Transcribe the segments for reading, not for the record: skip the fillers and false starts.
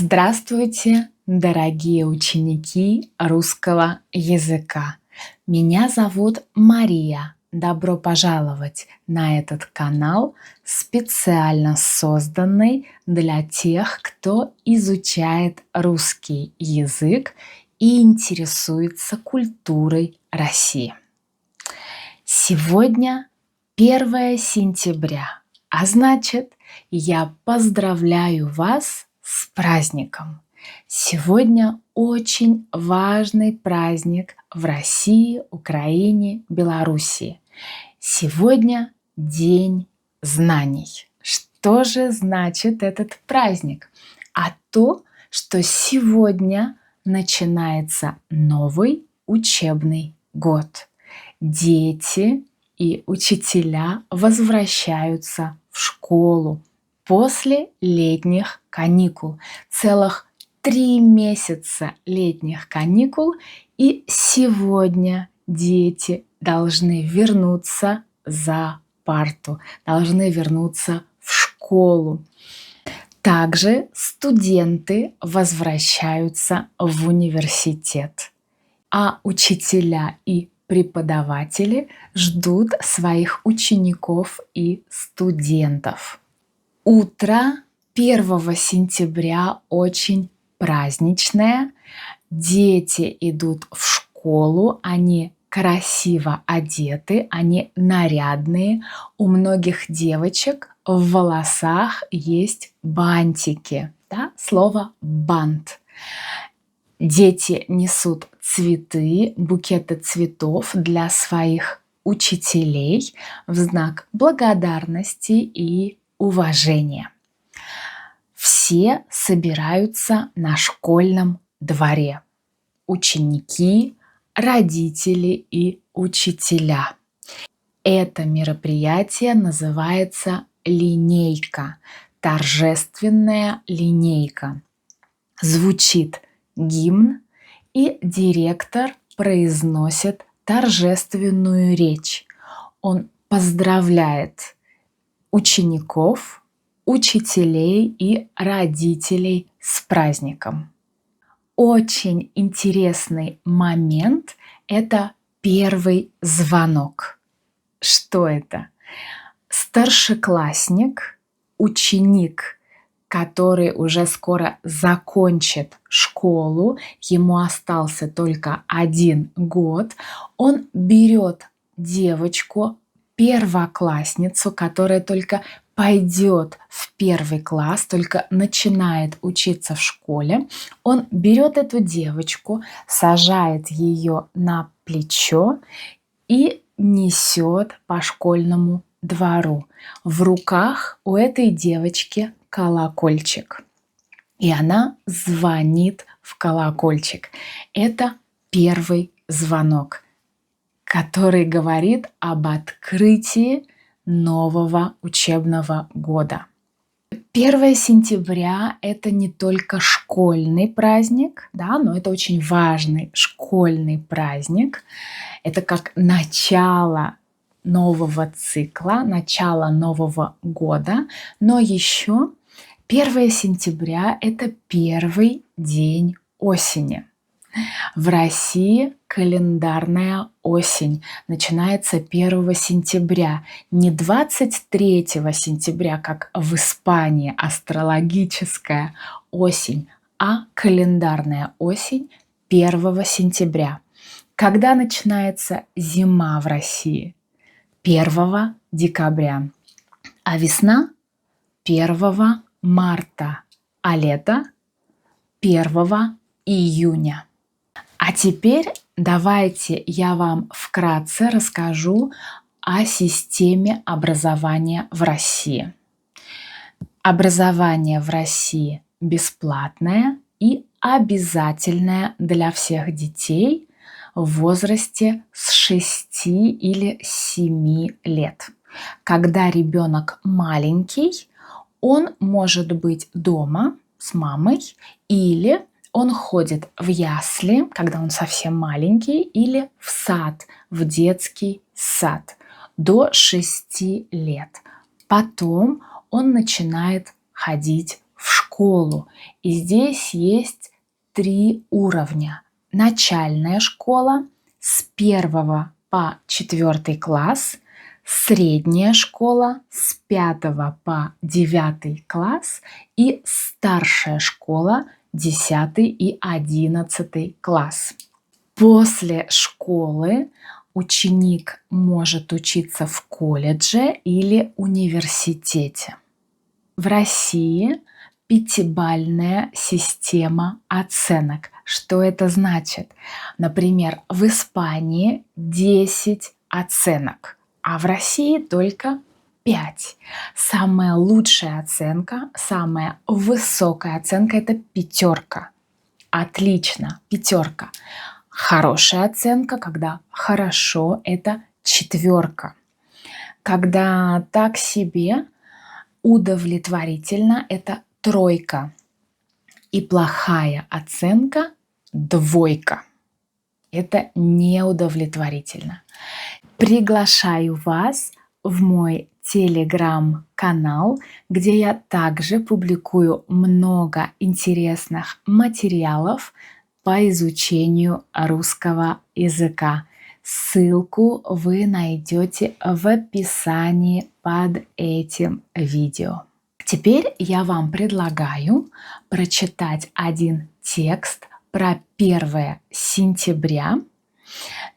Здравствуйте, дорогие ученики русского языка! Меня зовут Мария. Добро пожаловать на этот канал, специально созданный для тех, кто изучает русский язык и интересуется культурой России. Сегодня 1 сентября, а значит, я поздравляю вас с праздником. Сегодня очень важный праздник в России, Украине, Белоруссии. Сегодня День знаний. Что же значит этот праздник? А то, что сегодня начинается новый учебный год. Дети и учителя возвращаются в школу после летних каникул. Целых 3 месяца летних каникул, и сегодня дети должны вернуться за парту, должны вернуться в школу. Также студенты возвращаются в университет, а учителя и преподаватели ждут своих учеников и студентов. Утро 1 сентября очень праздничное. Дети идут в школу, они красиво одеты, они нарядные. У многих девочек в волосах есть бантики. Да? Слово «бант». Дети несут цветы, букеты цветов для своих учителей в знак благодарности и уважения. Все собираются на школьном дворе. Ученики, родители и учителя. Это мероприятие называется линейка, торжественная линейка. Звучит гимн, и директор произносит торжественную речь. Он поздравляет учеников, учителей и родителей с праздником. Очень интересный момент – это первый звонок. Что это? Старшеклассник, ученик, который уже скоро закончит школу, ему остался только 1 год, он берет девочку, первоклассницу, которая только пойдет в 1 класс, только начинает учиться в школе. Он берет эту девочку, сажает ее на плечо и несет по школьному двору. В руках у этой девочки колокольчик, и она звонит в колокольчик. Это первый звонок, который говорит об открытии нового учебного года. 1 сентября – это не только школьный праздник, да, но это очень важный школьный праздник. Это как начало нового цикла, начало Нового года, но еще 1 сентября – это первый день осени. В России календарная осень начинается 1 сентября. Не 23 сентября, как в Испании, астрологическая осень, а календарная осень 1 сентября. Когда начинается зима в России? 1 декабря. А весна? 1 марта. А лето? 1 июня. А теперь давайте я вам вкратце расскажу о системе образования в России. Образование в России бесплатное и обязательное для всех детей в возрасте с 6 или 7 лет. Когда ребенок маленький, он может быть дома с мамой, или он ходит в ясли, когда он совсем маленький, или в сад, в детский сад до 6 лет. Потом он начинает ходить в школу. школу. И здесь есть 3 уровня. Начальная школа с 1 по 4 класс, средняя школа с 5 по 9 класс и старшая школа 10 и 11 класс. После школы ученик может учиться в колледже или университете. В России 5-бальная система оценок. Что это значит? Например, в Испании 10 оценок, а в России только 5. Самая лучшая оценка, самая высокая оценка – это 5. Отлично, 5. Хорошая оценка, когда хорошо, это 4. Когда так себе, удовлетворительно, это 3. И плохая оценка – 2. Это неудовлетворительно. Приглашаю вас в мой телеграм-канал, где я также публикую много интересных материалов по изучению русского языка. Ссылку вы найдете в описании под этим видео. Теперь я вам предлагаю прочитать один текст про 1 сентября.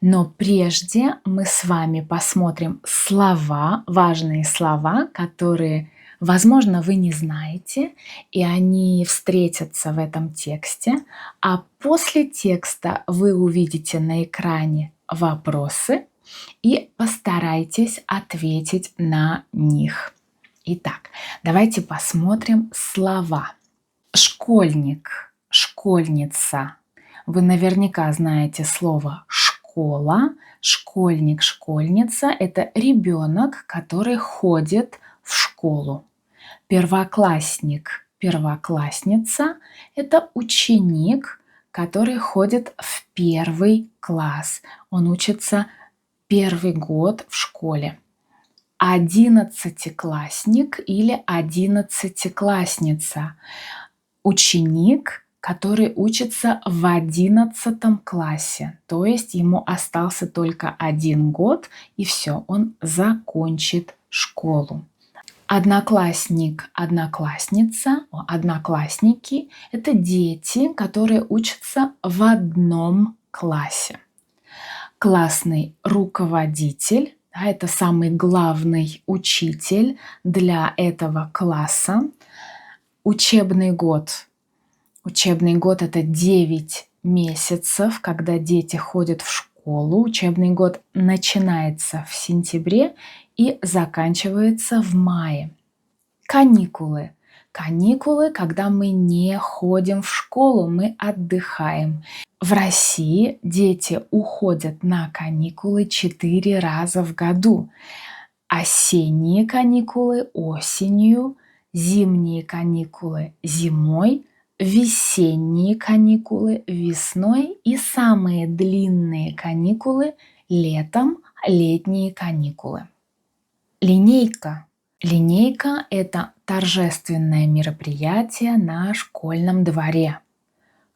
Но прежде мы с вами посмотрим слова, важные слова, которые, возможно, вы не знаете, и они встретятся в этом тексте. А после текста вы увидите на экране вопросы и постарайтесь ответить на них. Итак, давайте посмотрим слова. Школьник, школьница. Вы наверняка знаете слово школа. Школьник, школьница – это ребенок, который ходит в школу. Первоклассник, первоклассница – это ученик, который ходит в 1 класс. Он учится 1 год в школе. 11-классник или 11-классница – ученик, который учится в 11 классе, то есть ему остался только 1 год, и все, он закончит школу. Одноклассник, одноклассница, одноклассники – это дети, которые учатся в одном классе. Классный руководитель – это самый главный учитель для этого класса. Учебный год. Учебный год – это 9 месяцев, когда дети ходят в школу. Учебный год начинается в сентябре и заканчивается в мае. Каникулы. Каникулы, когда мы не ходим в школу, мы отдыхаем. В России дети уходят на каникулы 4 раза в году. Осенние каникулы осенью, зимние каникулы зимой, весенние каникулы весной и самые длинные каникулы летом, летние каникулы. Линейка. Линейка – это торжественное мероприятие на школьном дворе.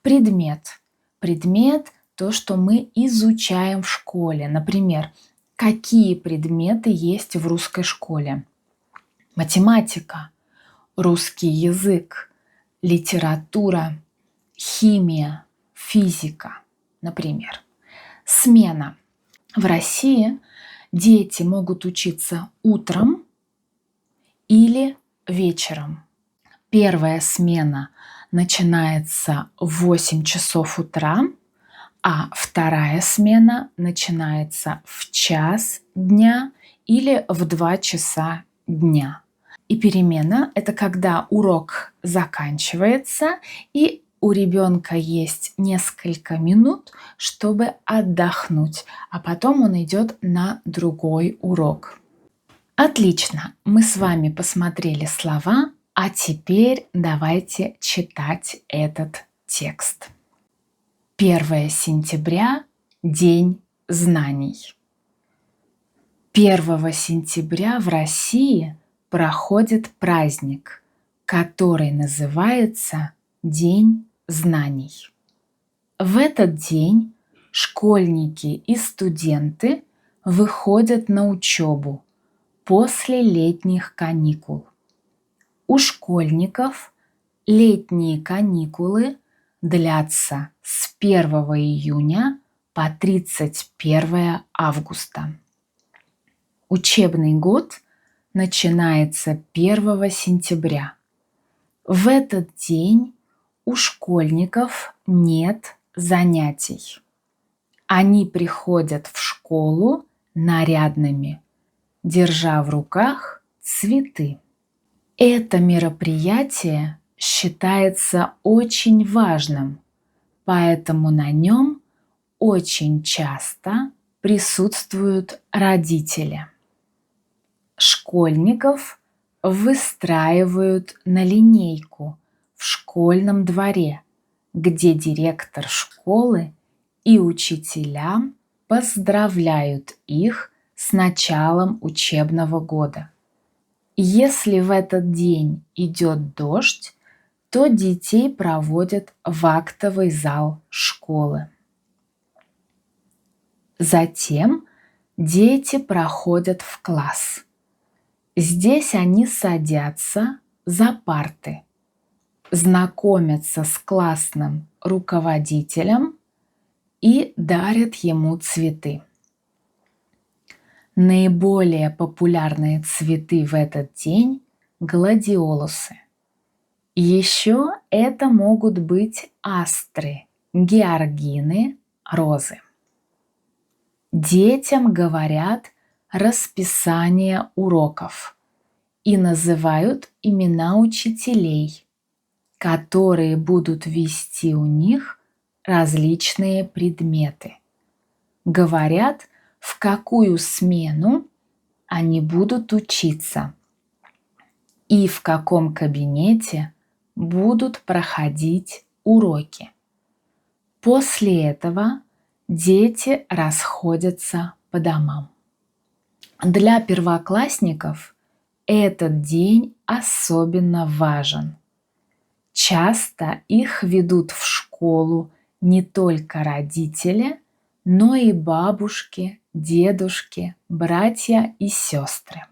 Предмет. Предмет – то, что мы изучаем в школе. Например, какие предметы есть в русской школе? Математика, русский язык, литература, химия, физика, например. Смена. В России дети могут учиться утром или вечером. Первая смена начинается в 8 часов утра, а вторая смена начинается в 1 дня или в 2 часа дня. И перемена – это когда урок заканчивается, и у ребенка есть несколько минут, чтобы отдохнуть, а потом он идет на другой урок. Отлично, мы с вами посмотрели слова, а теперь давайте читать этот текст. 1 сентября – День знаний. 1 сентября в России проходит праздник который называется День знаний. В этот день школьники и студенты выходят на учебу после летних каникул. У школьников летние каникулы длятся с 1 июня по 31 августа. Учебный год начинается 1 сентября. В этот день у школьников нет занятий. Они приходят в школу нарядными, держа в руках цветы. Это мероприятие считается очень важным, поэтому на нем очень часто присутствуют родители. Школьников выстраивают на линейку в школьном дворе, где директор школы и учителя поздравляют их с началом учебного года. Если в этот день идет дождь, то детей проводят в актовый зал школы. Затем дети проходят в класс. Здесь они садятся за парты, знакомятся с классным руководителем и дарят ему цветы. Наиболее популярные цветы в этот день – гладиолусы. Еще это могут быть астры, георгины, розы. Детям говорят расписание уроков и называют имена учителей, которые будут вести у них различные предметы. Говорят, в какую смену они будут учиться и в каком кабинете будут проходить уроки. После этого дети расходятся по домам. Для первоклассников этот день особенно важен. Часто их ведут в школу не только родители, но и бабушки, дедушки, братья и сестры.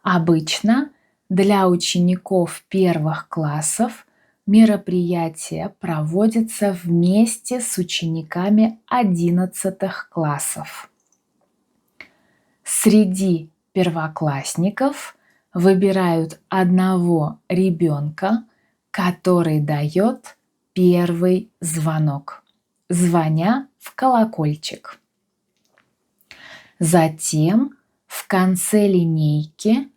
Обычно для учеников первых классов мероприятие проводится вместе с учениками 11 классов. Среди первоклассников выбирают одного ребенка, который дает первый звонок, звоня в колокольчик. Затем в конце линейки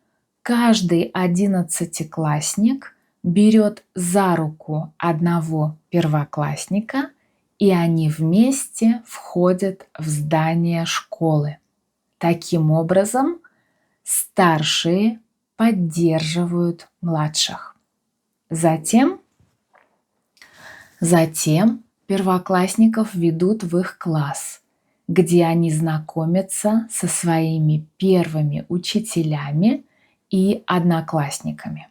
каждый 11-классник берет за руку одного первоклассника, и они вместе входят в здание школы. Таким образом, старшие поддерживают младших. Затем первоклассников ведут в их класс, где они знакомятся со своими первыми учителями и одноклассниками.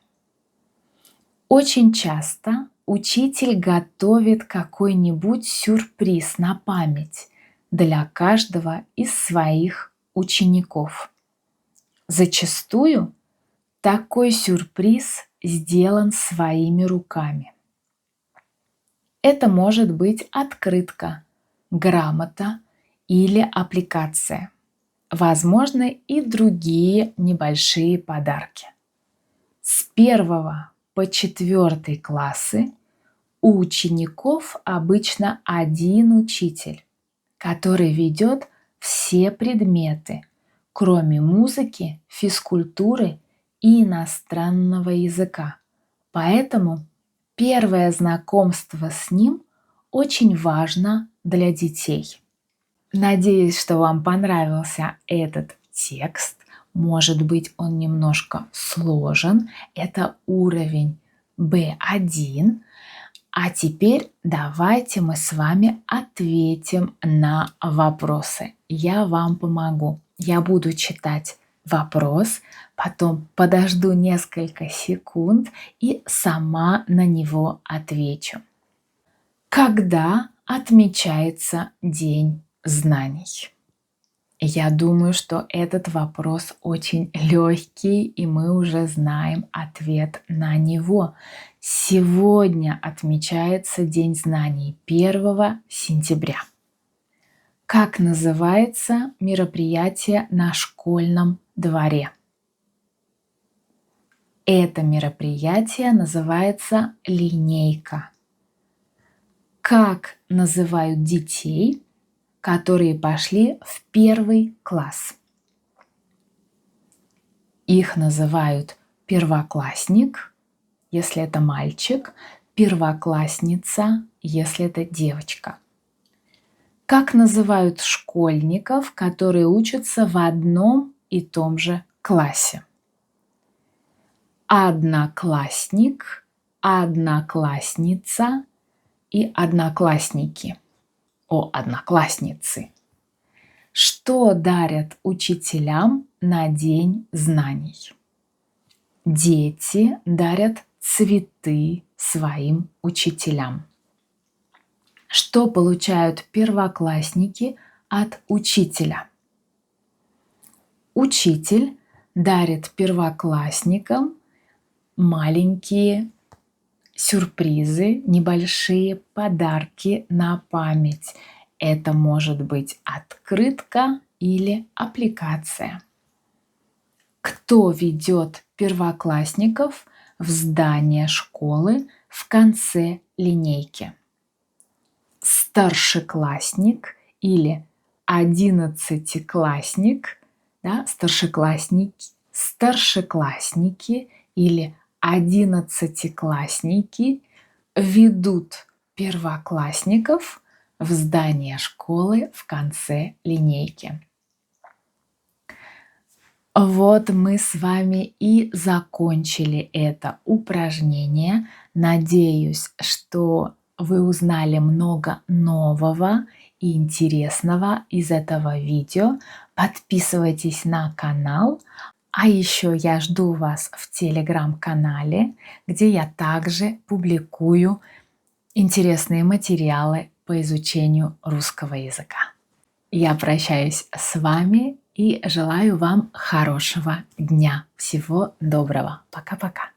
Очень часто учитель готовит какой-нибудь сюрприз на память для каждого из своих учеников. Зачастую такой сюрприз сделан своими руками. Это может быть открытка, грамота или аппликация. Возможны и другие небольшие подарки. С 1 по 4 классы у учеников обычно один учитель, который ведет все предметы, кроме музыки, физкультуры и иностранного языка. Поэтому первое знакомство с ним очень важно для детей. Надеюсь, что вам понравился этот текст. Может быть, он немножко сложен. Это уровень B1. А теперь давайте мы с вами ответим на вопросы. Я вам помогу. Я буду читать вопрос, потом подожду несколько секунд и сама на него отвечу. Когда отмечается День знаний? Я думаю, что этот вопрос очень легкий, и мы уже знаем ответ на него. Сегодня отмечается День знаний 1 сентября. Как называется мероприятие на школьном дворе? Это мероприятие называется линейка. Как называют детей, которые пошли в 1 класс? Их называют первоклассник, если это мальчик, первоклассница, если это девочка. Как называют школьников, которые учатся в одном и том же классе? Одноклассник, одноклассница и одноклассники. Одноклассницы. Что дарят учителям на День знаний? Дети дарят цветы своим учителям. Что получают первоклассники от учителя? Учитель дарит первоклассникам маленькие сюрпризы, небольшие подарки на память. Это может быть открытка или аппликация. Кто ведет первоклассников в здание школы в конце линейки? Старшеклассник или 11-классник, старшеклассники или 11-классники ведут первоклассников в здание школы в конце линейки. Вот мы с вами и закончили это упражнение. Надеюсь, что вы узнали много нового и интересного из этого видео. Подписывайтесь на канал. А еще я жду вас в телеграм-канале, где я также публикую интересные материалы по изучению русского языка. Я прощаюсь с вами и желаю вам хорошего дня. Всего доброго. Пока-пока.